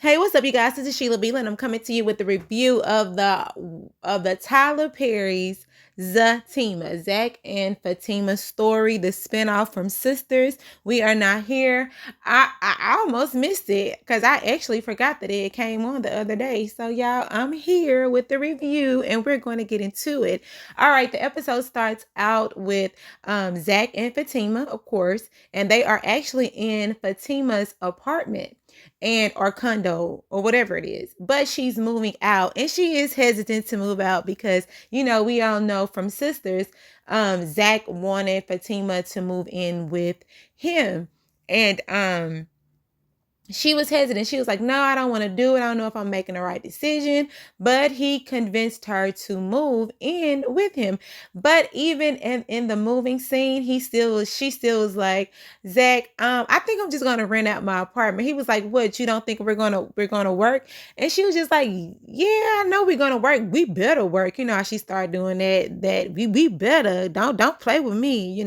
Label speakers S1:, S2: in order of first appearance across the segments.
S1: Hey, what's up, you guys? This is Sheila Beelan, and I'm coming to you with the review of the Tyler Perry's Zatima, Zach and Fatima's story, the spinoff from Sisters. We Are Not Here. I almost missed it because I actually forgot that it came on the other day. So y'all, I'm here with the review, and we're going to get into it. All right, the episode starts out with Zach and Fatima, of course, and they are actually in Fatima's apartment and or condo or whatever it is, but she's moving out, and she is hesitant to move out because we all know from Sisters, Zach wanted Fatima to move in with him, and she was hesitant. She was like, no, I don't want to do it. I don't know if I'm making the right decision. But he convinced her to move in with him. But even in the moving scene, she still was like, Zach, I think I'm just gonna rent out my apartment. He was like, what, you don't think we're gonna work? And she was just like, yeah, I know we're gonna work. We better work. You know how she started doing that we better. Don't play with me.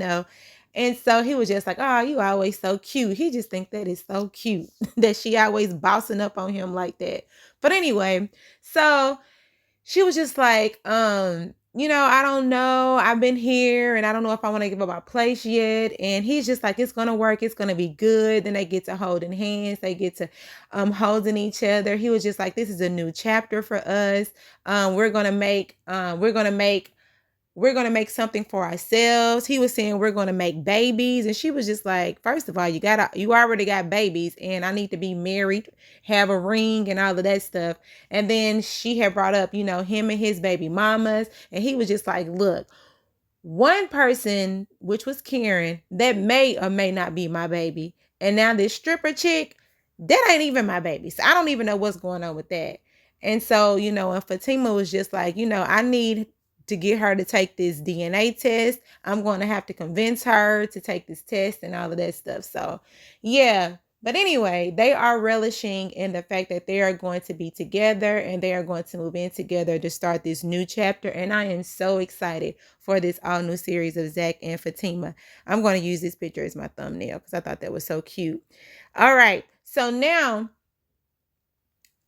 S1: And so he was just like, oh, you always so cute. He just think that is so cute that she always bossing up on him like that. But anyway, so she was just like, I don't know. I've been here and I don't know if I want to give up my place yet. And he's just like, it's going to work. It's going to be good. Then they get to holding hands. They get to holding each other. He was just like, this is a new chapter for us. We're gonna make something for ourselves. He was saying we're gonna make babies, and she was just like, first of all, you already got babies, and I need to be married, have a ring, and all of that stuff. And then she had brought up, him and his baby mamas, and he was just like, look, one person, which was Karen, that may or may not be my baby, and now this stripper chick, that ain't even my baby. So I don't even know what's going on with that. And so, and Fatima was just like, I need to get her to take this DNA test. I'm going to have to convince her to take this test and all of that stuff. So, yeah. But anyway, they are relishing in the fact that they are going to be together and they are going to move in together to start this new chapter. And I am so excited for this all new series of Zach and Fatima. I'm going to use this picture as my thumbnail because I thought that was so cute. All right. So now,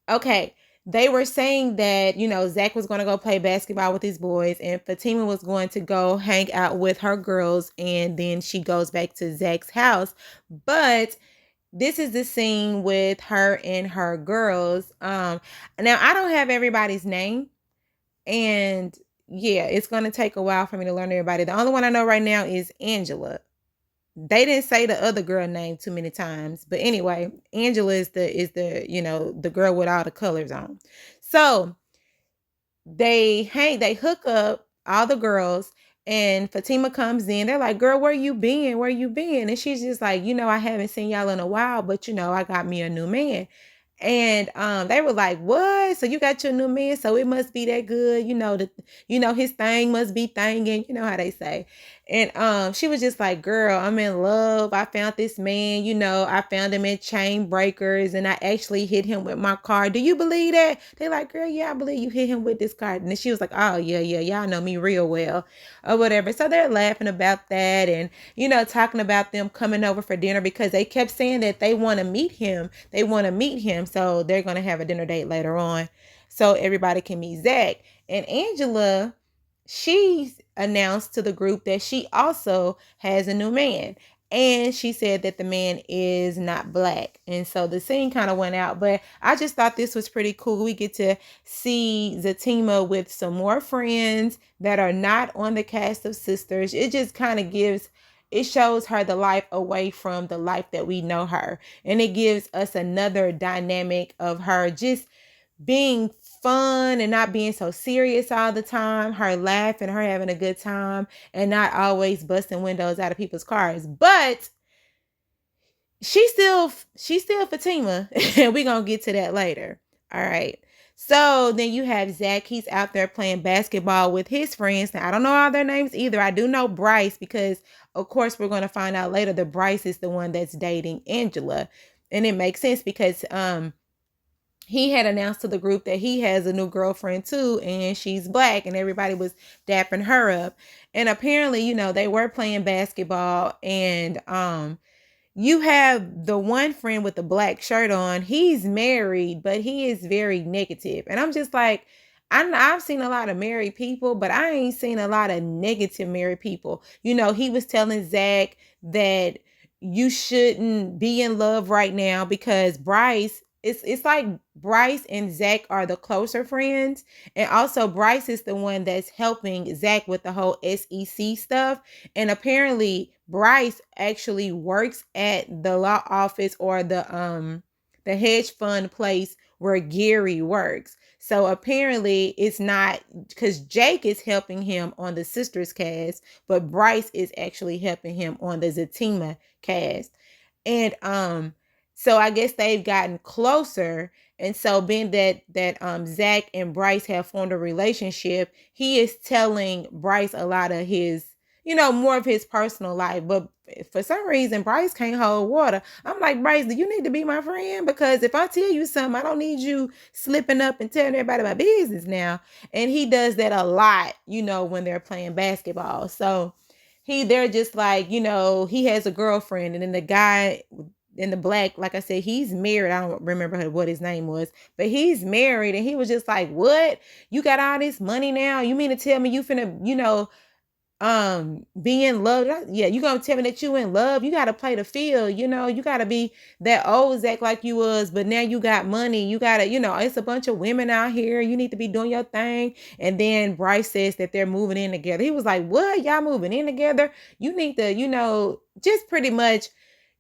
S1: okay, they were saying that, Zach was going to go play basketball with his boys and Fatima was going to go hang out with her girls. And then she goes back to Zach's house. But this is the scene with her and her girls. Now I don't have everybody's name, and yeah, it's going to take a while for me to learn everybody. The only one I know right now is Angela. They didn't say the other girl name too many times, but anyway, Angela is the girl with all the colors on. So they hook up, all the girls, and Fatima comes in. They're like, girl, where you been? Where you been? And she's just like, I haven't seen y'all in a while, but I got me a new man. And they were like, what? So you got your new man, so it must be that good, his thing must be thangin', you know how they say. And she was just like, girl, I'm in love. I found this man, I found him at Chain Breakers, and I actually hit him with my car. Do you believe that? They like, girl, yeah, I believe you hit him with this car. And then she was like, oh yeah, y'all know me real well, or whatever. So they're laughing about that, and talking about them coming over for dinner because they kept saying that they want to meet him. So they're going to have a dinner date later on so everybody can meet Zach. And Angela, she announced to the group that she also has a new man. And she said that the man is not black. And so the scene kind of went out. But I just thought this was pretty cool. We get to see Zatima with some more friends that are not on the cast of Sisters. It just kind of it shows her the life away from the life that we know her. And it gives us another dynamic of her just being fun and not being so serious all the time, her laughing, her having a good time, and not always busting windows out of people's cars. But she's still Fatima, and we're gonna get to that later. All right. So then you have Zach. He's out there playing basketball with his friends. Now, I don't know all their names either. I do know Bryce because, of course, we're going to find out later that Bryce is the one that's dating Angela. And it makes sense because he had announced to the group that he has a new girlfriend too, and she's black, and everybody was dapping her up. And apparently, they were playing basketball, and you have the one friend with the black shirt on. He's married, but he is very negative. And I'm just like, I've seen a lot of married people, but I ain't seen a lot of negative married people. He was telling Zach that you shouldn't be in love right now because Bryce, it's like Bryce and Zach are the closer friends. And also Bryce is the one that's helping Zach with the whole SEC stuff. And apparently Bryce actually works at the law office or the hedge fund place where Gary works. So apparently it's not, because Jake is helping him on the Sisters cast, but Bryce is actually helping him on the Zatima cast. And so I guess they've gotten closer. And so being that Zach and Bryce have formed a relationship, he is telling Bryce a lot of his, more of his personal life. But for some reason, Bryce can't hold water. I'm like, Bryce, do you need to be my friend? Because if I tell you something, I don't need you slipping up and telling everybody my business now. And he does that a lot, when they're playing basketball. So they're just like, he has a girlfriend, and then the guy in the black, like I said, he's married. I don't remember what his name was, but he's married. And he was just like, what? You got all this money now? You mean to tell me you finna, be in love? Yeah, you gonna tell me that you in love? You gotta play the field, you gotta be that old Zach like you was, but now you got money. You gotta, it's a bunch of women out here. You need to be doing your thing. And then Bryce says that they're moving in together. He was like, what? Y'all moving in together? You need to, just pretty much,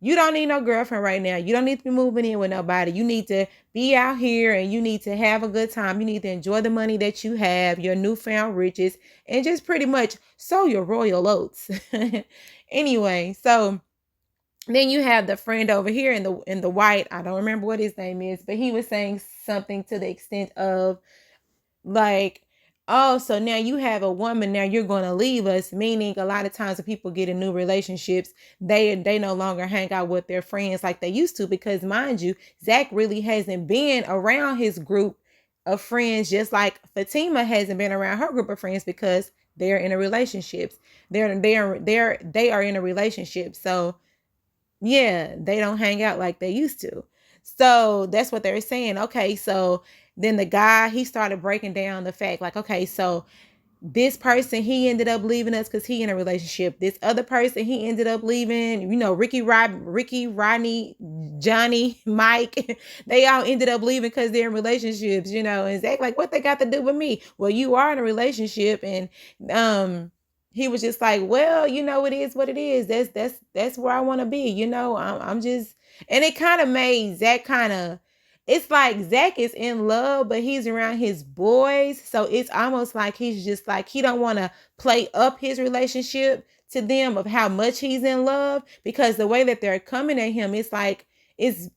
S1: you don't need no girlfriend right now. You don't need to be moving in with nobody. You need to be out here and you need to have a good time. You need to enjoy the money that you have, your newfound riches, and just pretty much sow your royal oats. Anyway, so then you have the friend over here in the white. I don't remember what his name is, but he was saying something to the extent of like, oh, so now you have a woman, now you're going to leave us, meaning a lot of times when people get in new relationships, they no longer hang out with their friends like they used to, because mind you, Zach really hasn't been around his group of friends, just like Fatima hasn't been around her group of friends, because they're in a relationship. They are in a relationship. So yeah, they don't hang out like they used to. So that's what they're saying. Okay, so then the guy, he started breaking down the fact, like, okay, so this person, he ended up leaving us because he in a relationship. This other person, he ended up leaving, Ricky, Rodney, Johnny, Mike, they all ended up leaving because they're in relationships, and Zach, like, what they got to do with me? Well, you are in a relationship. And he was just like, well, it is what it is. That's where I want to be. I'm just, and it kind of made Zach it's like Zach is in love, but he's around his boys. So it's almost like he's just like, he don't want to play up his relationship to them of how much he's in love, because the way that they're coming at him, it's like, it's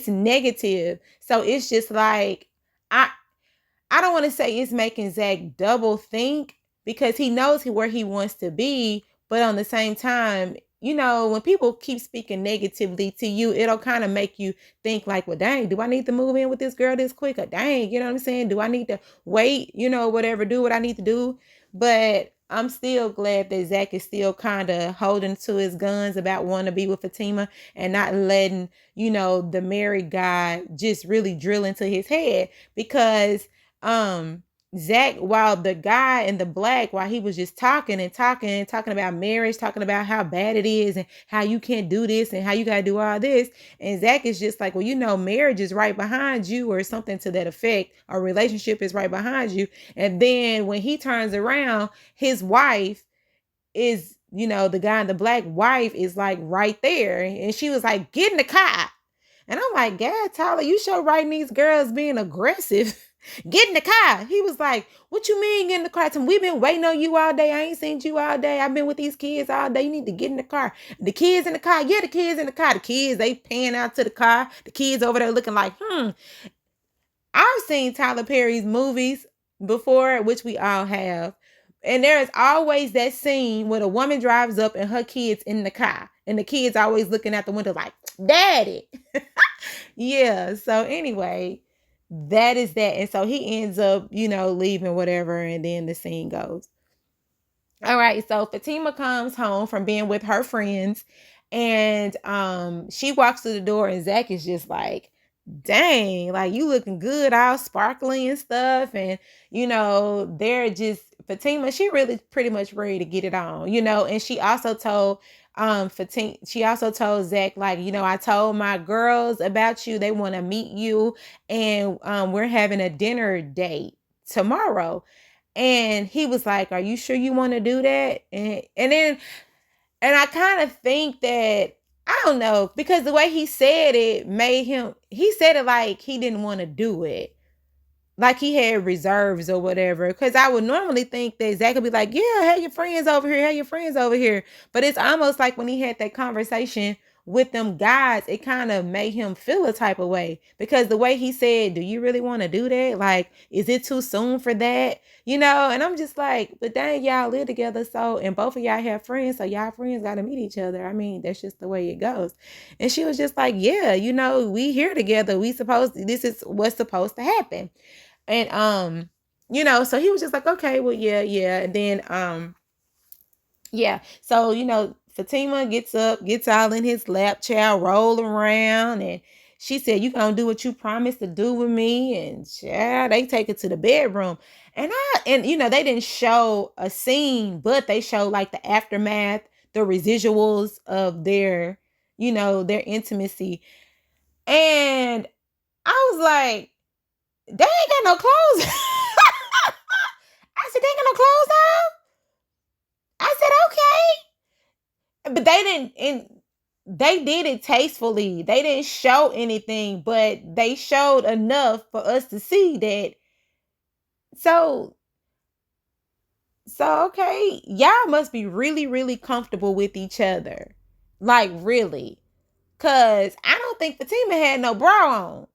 S1: negative. So it's just like, I don't want to say it's making Zach double think, because he knows where he wants to be. But on the same time, when people keep speaking negatively to you, it'll kind of make you think like, well, dang, do I need to move in with this girl this quick? Or dang, you know what I'm saying? Do I need to wait, whatever, do what I need to do? But I'm still glad that Zach is still kind of holding to his guns about wanting to be with Fatima, and not letting, the married guy just really drill into his head. Because Zach, while the guy in the black, while he was just talking about marriage, talking about how bad it is and how you can't do this and how you gotta do all this, and Zach is just like, well, marriage is right behind you, or something to that effect, or relationship is right behind you. And then when he turns around, his wife is, the guy in the black wife is like right there, and she was like, get in the car. And I'm like, God, Tyler, you sure writing these girls being aggressive. Get in the car. He was like, what you mean get in the car? We've been waiting on you all day. I ain't seen you all day. I've been with these kids all day. You need to get in the car. The kids in the car. Yeah, the kids in the car. The kids, they paying out to the car. The kids over there looking like, I've seen Tyler Perry's movies before, which we all have. And there is always that scene where the woman drives up and her kids in the car. And the kids always looking out the window like, Daddy. Yeah. So anyway, that is that. And so he ends up, leaving, whatever. And then the scene goes. All right. So Fatima comes home from being with her friends. And she walks through the door and Zach is just like, dang, like you looking good, all sparkly and stuff. And they're just, Fatima, she really pretty much ready to get it on, and she also told Fatima, she also told Zach, like, I told my girls about you, they want to meet you, and we're having a dinner date tomorrow. And he was like, are you sure you want to do that? And I kind of think that, I don't know, because the way he said it made him, he said it like he didn't want to do it. Like he had reserves or whatever. Because I would normally think that Zach would be like, yeah, have your friends over here, have your friends over here. But it's almost like when he had that conversation with them guys, it kind of made him feel a type of way. Because the way he said, do you really want to do that? Like, is it too soon for that? And I'm just like, but dang, y'all live together. So, and both of y'all have friends. So y'all friends got to meet each other. I mean, that's just the way it goes. And she was just like, yeah, we here together. This is what's supposed to happen. And so he was just like, okay, well, yeah. And then yeah. So, Fatima gets up, gets all in his lap, child, roll around, and she said, you gonna do what you promised to do with me. And child, they take it to the bedroom. And they didn't show a scene, but they showed like the aftermath, the residuals of their intimacy. And I was like, they ain't got no clothes. I said, they ain't got no clothes on. I said, okay. But they didn't, and they did it tastefully. They didn't show anything, but they showed enough for us to see that. So okay, y'all must be really, really comfortable with each other. Like, really. Cause I don't think Fatima had no bra on.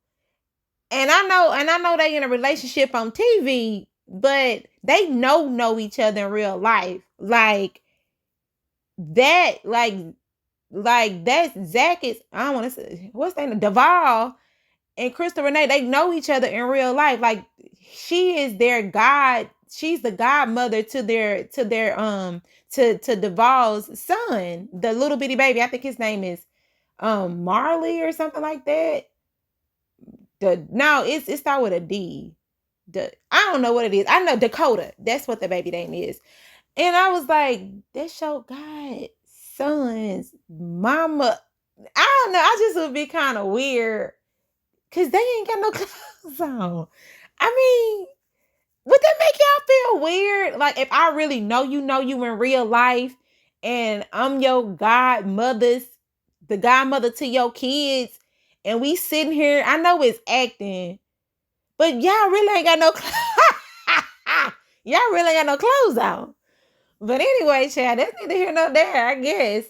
S1: And I know they in a relationship on TV, but they know each other in real life. Like that, that Zach is, I don't want to say, what's that, Duvall and Crystal Renee, they know each other in real life. Like, she is their god, she's the godmother to Duvall's son, the little bitty baby. I think his name is Marley or something like that. It starts with a D. I don't know what it is. I know Dakota. That's what the baby name is. And I was like, that's your God son's mama. I don't know. I just would be kind of weird because they ain't got no clothes on. I mean, would that make y'all feel weird? Like, if I really know you in real life and I'm your the godmother to your kids, and we sitting here, I know it's acting, but y'all really ain't got no y'all really ain't got no clothes on. But anyway, child, that's neither here nor there, I guess.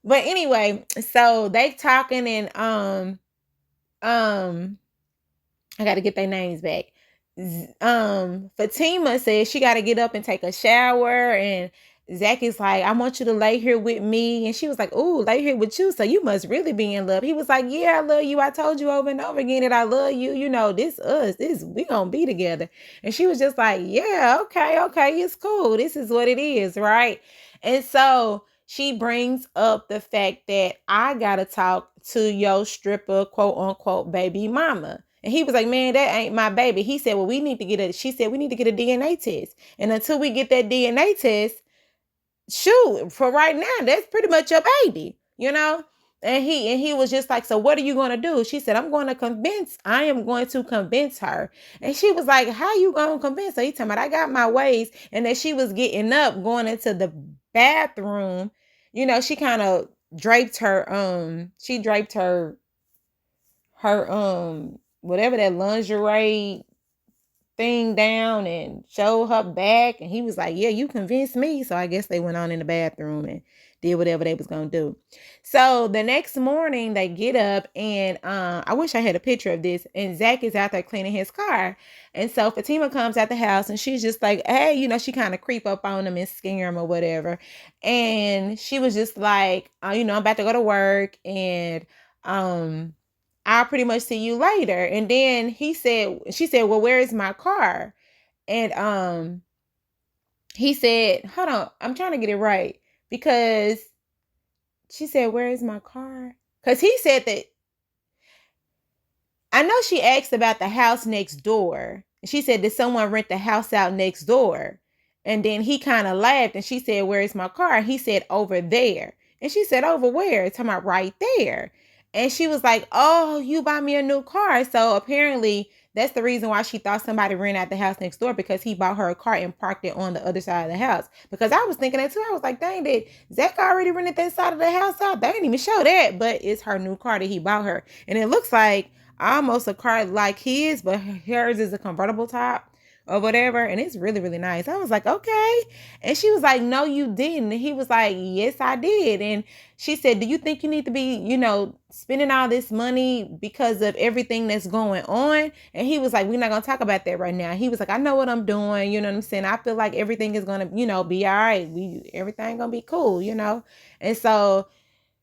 S1: But anyway, so they talking, and I got to get their names back. Fatima says she got to get up and take a shower, and Zach is like, I want you to lay here with me. And she was like, ooh, lay here with you, so you must really be in love. He was like, yeah, I love you. I told you over and over again that I love you. This us, we gonna be together. And she was just like, yeah, okay, it's cool. This is what it is, right? And so she brings up the fact that I gotta talk to your stripper, quote unquote, baby mama. And he was like, man, that ain't my baby. He said, well, she said, we need to get a DNA test. And until we get that DNA test, shoot, for right now, that's pretty much your baby, And he was just like, so what are you going to do? She said, I am going to convince her. And she was like, how you going to convince her? He told me, I got my ways. And then she was getting up, going into the bathroom. She kind of draped her, whatever that lingerie thing down and showed her back. And he was like, yeah, you convinced me. So I guess they went on in the bathroom and did whatever they was gonna do. So the next morning they get up, and I wish I had a picture of this, and Zach is out there cleaning his car. And so Fatima comes out the house, and she's just like, hey, she kind of creep up on him and scare him or whatever. And she was just like, I'm about to go to work, and I'll pretty much see you later. And then she said, well, where is my car? And he said, hold on, I'm trying to get it right, because She said, where is my car? Because he said that, I know she asked about the house next door. She said, did someone rent the house out next door? And then he kind of laughed and she said, where's my car? He said, over there. And she said, over where? Talking about right there. And she was like, oh, you bought me a new car. So apparently that's the reason why she thought somebody ran out the house next door, because he bought her a car and parked it on the other side of the house. Because I was thinking that too. I was like, dang, did Zach already rented that side of the house out? They didn't even show that, but it's her new car that he bought her. And it looks like almost a car like his, but hers is a convertible top or whatever. And it's really, really nice. I was like, okay. And she was like, no, you didn't. And he was like, yes, I did. And she said, do you think you need to be, spending all this money because of everything that's going on? And he was like, we're not going to talk about that right now. He was like, I know what I'm doing. You know what I'm saying? I feel like everything is going to, be all right. Everything going to be cool, And so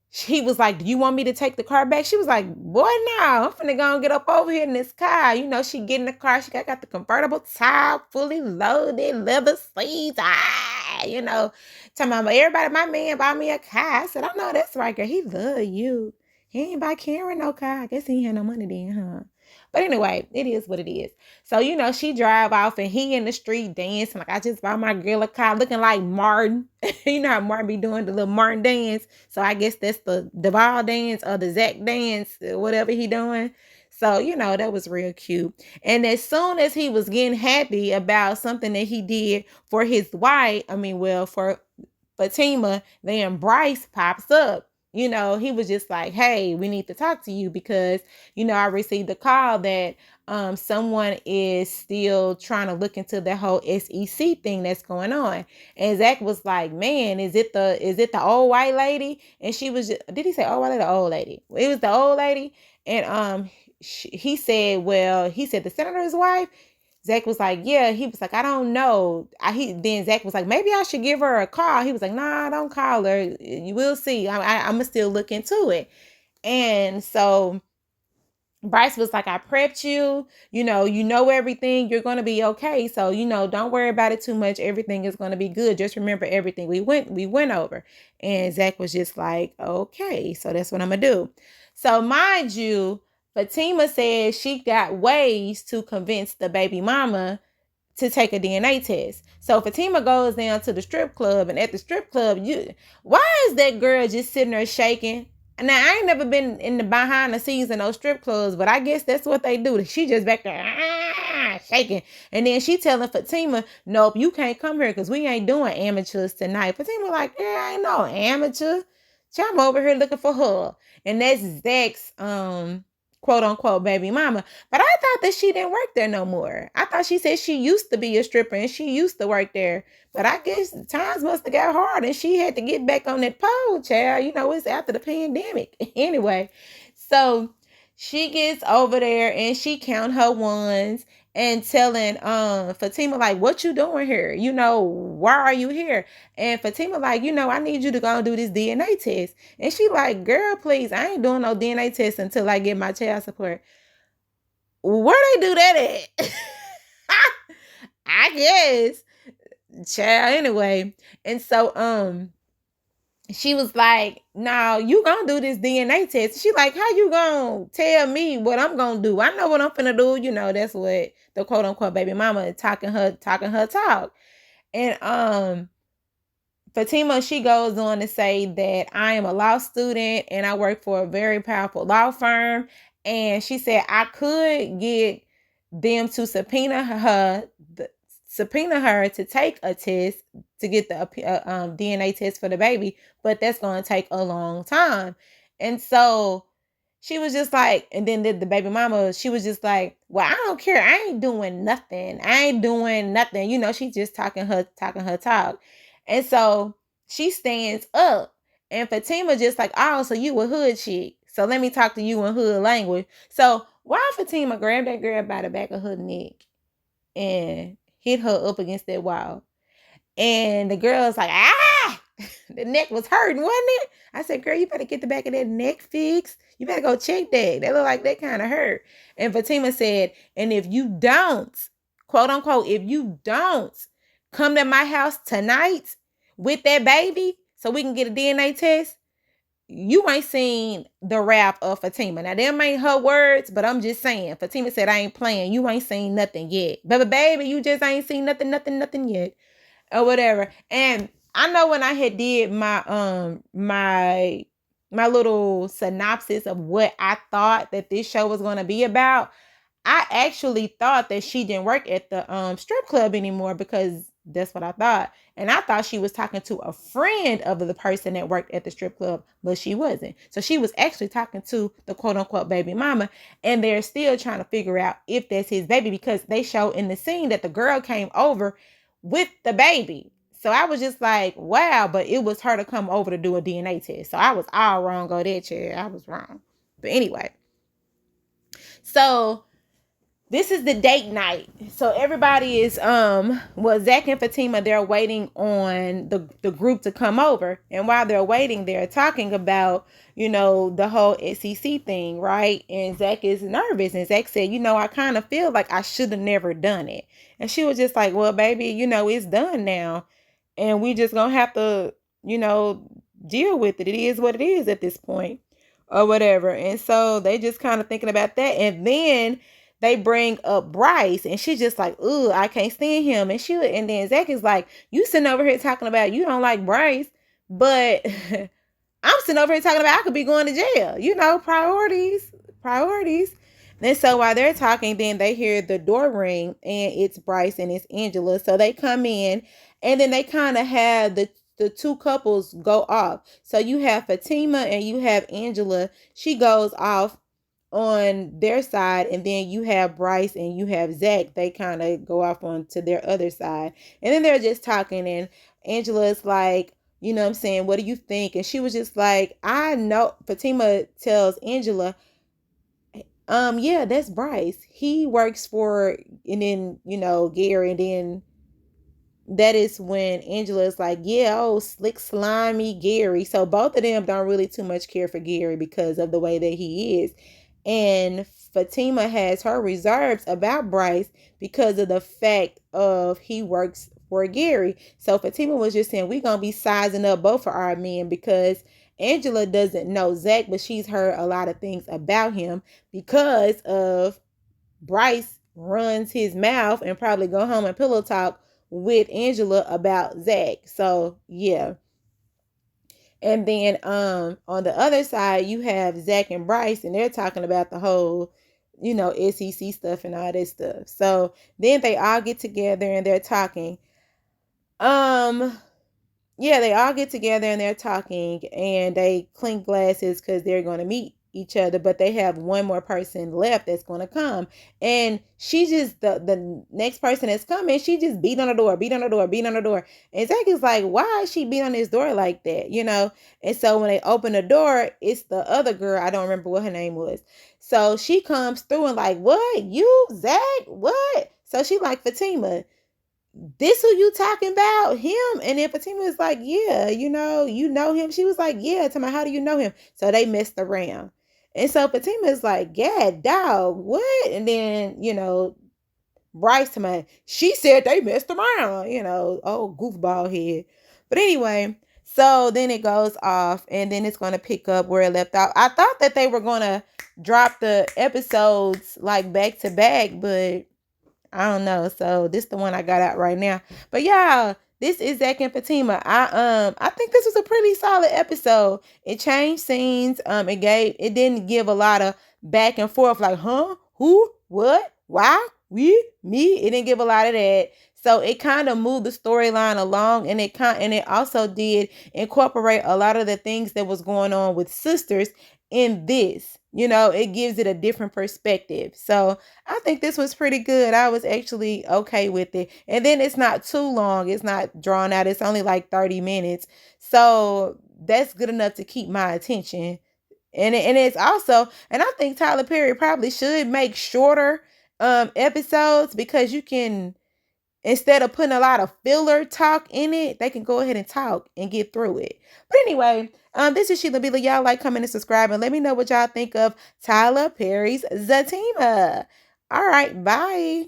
S1: he was like, do you want me to take the car back? She was like, boy, no, I'm finna go and get up over here in this car. She get in the car. She got the convertible top, fully loaded, leather seats. Talking about everybody, my man bought me a car. I said, I know that's right, girl. He love you. He ain't buy Karen no car. I guess he ain't had no money then, huh? But anyway, it is what it is. So, she drive off and he in the street dancing. Like, I just bought my girl a car looking like Martin. You know how Martin be doing the little Martin dance. So I guess that's the Duval dance or the Zach dance, whatever he doing. So, that was real cute. And as soon as he was getting happy about something that he did for his wife, for Fatima, then Bryce pops up. He was just like, hey, we need to talk to you because, I received a call that someone is still trying to look into the whole SEC thing that's going on. And Zach was like, man, is it the old white lady? And she was just, did he say old white lady or old lady? It was the old lady. And he said the senator's wife. Zach was like, yeah. He was like, I don't know. Then Zach was like, maybe I should give her a call. He was like, nah, don't call her. You will see. I'm going to still look into it. And so Bryce was like, I prepped you. You know everything. You're going to be okay. So, don't worry about it too much. Everything is going to be good. Just remember everything we went over. And Zach was just like, okay, so that's what I'm going to do. So mind you, Fatima said she got ways to convince the baby mama to take a DNA test. So Fatima goes down to the strip club, and at the strip club, why is that girl just sitting there shaking? Now, I ain't never been in the behind the scenes in those strip clubs, but I guess that's what they do. She just back there shaking. And then she telling Fatima, nope, you can't come here because we ain't doing amateurs tonight. Fatima like, yeah, I ain't no amateur. I'm over here looking for her. And that's Zach's quote unquote baby mama. But I thought that she didn't work there no more. I thought she said she used to be a stripper and she used to work there. But I guess times must have got hard and she had to get back on that pole, child. It's after the pandemic. Anyway, so she gets over there and she count her ones and telling Fatima, like, what you doing here? Why are you here? And Fatima like, I need you to go and do this DNA test. And she like, girl, please, I ain't doing no DNA test until I get my child support. Where they do that at? I guess. Child, anyway. And so she was like, no, you gonna do this DNA test. She like, how you gonna tell me what I'm gonna do? I know what I'm finna do. That's what the quote unquote baby mama talking her talk. And Fatima, she goes on to say that I am a law student and I work for a very powerful law firm. And she said I could get them to subpoena her to take a test to get the DNA test for the baby, but that's going to take a long time. And so she was just like, and then the baby mama, she was just like, well, I don't care. I ain't doing nothing. She's just talking her talk. And so she stands up and Fatima just like, oh, so you a hood chick. So let me talk to you in hood language. So why Fatima grabbed that girl by the back of her neck and hit her up against that wall. And the girl's like, ah, the neck was hurting, wasn't it? I said, girl, you better get the back of that neck fixed. You better go check that. That look like that kind of hurt. And Fatima said, and if you don't, quote unquote, if you don't come to my house tonight with that baby so we can get a DNA test, you ain't seen the rap of Fatima. Now, them ain't her words, but I'm just saying. Fatima said, I ain't playing. You ain't seen nothing yet. Baby, you just ain't seen nothing yet. Or whatever. And I know when I had did my little synopsis of what I thought that this show was going to be about, I actually thought that she didn't work at the strip club anymore, because that's what I thought. And I thought she was talking to a friend of the person that worked at the strip club, but she wasn't. So she was actually talking to the quote unquote baby mama. And they're still trying to figure out if that's his baby, because they show in the scene that the girl came over with the baby. So I was just like, wow, but it was her to come over to do a DNA test. So I was all wrong on that chair. I was wrong. But anyway, so this is the date night. So everybody is Zach and Fatima, they're waiting on the group to come over. And while they're waiting, they're talking about, the whole SEC thing, right? And Zach is nervous. And Zach said, I kind of feel like I should have never done it. And she was just like, well, baby, it's done now. And we just gonna have to, deal with it. It is what it is at this point, or whatever. And so they just kind of thinking about that. And then they bring up Bryce, and she's just like, "Ooh, I can't stand him." And then Zach is like, "You sitting over here talking about you don't like Bryce, but I'm sitting over here talking about I could be going to jail. Priorities." And so while they're talking, then they hear the door ring, and it's Bryce and it's Angela. So they come in, and then they kind of have the two couples go off. So you have Fatima and you have Angela. She goes off on their side, and then you have Bryce and you have Zach. They kind of go off on to their other side, and then they're just talking, and Angela's like, what I'm saying, what do you think? And she was just like, I know. Fatima tells Angela, yeah, that's Bryce. He works for, and then, Gary. And then that is when Angela is like, yeah, oh, slick, slimy Gary. So both of them don't really too much care for Gary because of the way that he is. And Fatima has her reserves about Bryce because of the fact of he works for Gary. So Fatima was just saying, we're going to be sizing up both of our men, because Angela doesn't know Zach, but she's heard a lot of things about him because of Bryce runs his mouth and probably go home and pillow talk with Angela about Zach. So yeah. And then on the other side, you have Zach and Bryce, and they're talking about the whole, SEC stuff and all this stuff. So then they all get together and they're talking. Yeah, they all get together and they're talking, and they clink glasses because they're going to meet each other, but they have one more person left that's going to come. And she just, the next person that's coming, she just beat on the door. And Zach is like, why is she beating on this door like that? And so when they open the door, it's the other girl. I don't remember what her name was. So she comes through and like, what? You, Zach? What? So she like, Fatima, this who you talking about? Him? And then Fatima was like, yeah, you know him. She was like, yeah. Tell me, how do you know him? So they messed around. And so Fatima is like, yeah, dog, what? And then, Bryce to me, she said they messed around, oh, goofball head. But anyway, so then it goes off, and then it's going to pick up where it left off. I thought that they were going to drop the episodes like back to back, but I don't know. So this is the one I got out right now. But yeah, this is Zach and Fatima. I think this was a pretty solid episode. It changed scenes. It didn't give a lot of back and forth like, huh? Who? What? Why? We? Me? It didn't give a lot of that. So it kind of moved the storyline along, and it also did incorporate a lot of the things that was going on with sisters in this. It gives it a different perspective. So I think this was pretty good. I was actually okay with it. And then it's not too long. It's not drawn out. It's only like 30 minutes. So that's good enough to keep my attention. And it's also, and I think Tyler Perry probably should make shorter episodes, because you can, instead of putting a lot of filler talk in it, they can go ahead and talk and get through it. But anyway, this is Sheila Bila. Y'all like, comment, and subscribe, and let me know what y'all think of Tyler Perry's Zatima. All right, bye.